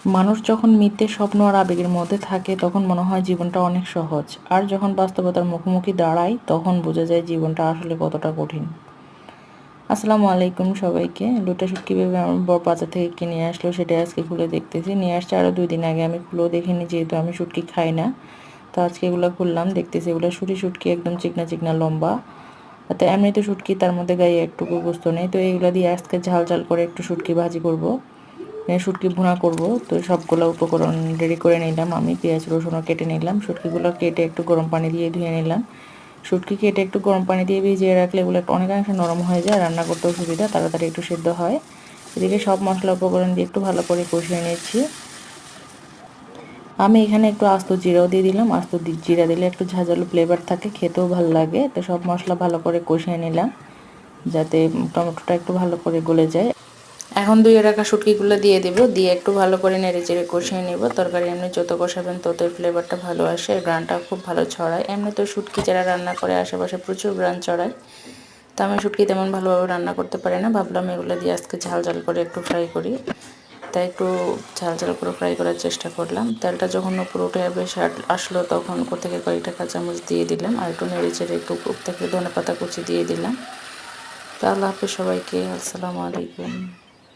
মানুষ যখন মিথ্যে স্বপ্ন আর আবেগের মধ্যে থাকে তখন মনে হয় জীবনটা অনেক সহজ, আর যখন বাস্তবতার মুখোমুখি দাঁড়ায় তখন বোঝা যায় জীবনটা আসলে কতটা কঠিন। আসসালামু আলাইকুম সবাইকে। লোটা শুট কীভাবে আমার বর বাজার থেকে কিনে আসলো সেটাই আজকে খুলে দেখতেছি। নিয়ে আসছে আরও 2 দিন আগে, আমি খুলেও দেখিনি যেহেতু আমি শুটকি খাই না। তো আজকে এগুলো খুললাম, দেখতেছি এগুলো শুটকি একদম চিকনা চিকনা লম্বা। তো এমনিতে শুটকি, তার মধ্যে গায়ে একটুকু গোস্ত নেই। তো এইগুলো দিয়ে আজকে ঝাল ঝাল করে একটু শুটকি ভাজি করব, শুটকি ভুনা করব। তো সবগুলো উপকরণ রেডি করে নিলাম আমি, পেঁয়াজ রসুনও কেটে নিলাম। শুটকিগুলো কেটে একটু গরম পানি দিয়ে ধুয়ে নিলাম। শুটকি কেটে একটু গরম পানি দিয়ে ভিজিয়ে রাখলে এগুলো অনেকাংশে নরম হয়ে যায়, রান্না করতেও সুবিধা, তাড়াতাড়ি একটু সেদ্ধ হয়। এদিকে সব মশলা উপকরণ দিয়ে একটু ভালো করে কষিয়ে নিচ্ছি। আমি এখানে একটু আস্ত জিরাও দিয়ে দিলাম। আস্ত জিরা দিলে একটু ঝাঁঝালো ফ্লেভার থাকে, খেতেও ভালো লাগে। তো সব মশলা ভালো করে কষিয়ে নিলাম যাতে টমেটোটা একটু ভালো করে গলে যায়। এখন ধুয়ে রাখা শুটকিগুলো দিয়ে দেব, দিয়ে একটু ভালো করে নেড়ে চেড়ে কষিয়ে নেব। তরকারি এমনি যত কষাবেন ততই ফ্লেভারটা ভালো আসে, গ্রানটা খুব ভালো ছড়ায়। এমনি তো শুটকি যারা রান্না করে আশেপাশে প্রচুর গ্রান ছড়ায়। তো আমি শুটকি তেমন ভালোভাবে রান্না করতে পারি না, ভাবলাম এগুলো দিয়ে আজকে ঝাল ঝাল করে একটু ফ্রাই করি। তাই একটু ঝাল ঝাল করে ফ্রাই করার চেষ্টা করলাম। তেলটা যখন উপরে উঠে বেশ আসলো তখন উপর থেকে কয়েকটা কাঁচামরিচ দিয়ে দিলাম, আর একটু নেড়ে চেড়ে একটু উপর থেকে ধনেপাতা কুচি দিয়ে দিলাম। তো আল্লাহ হাফেজ সবাইকে, আসসালামু আলাইকুম।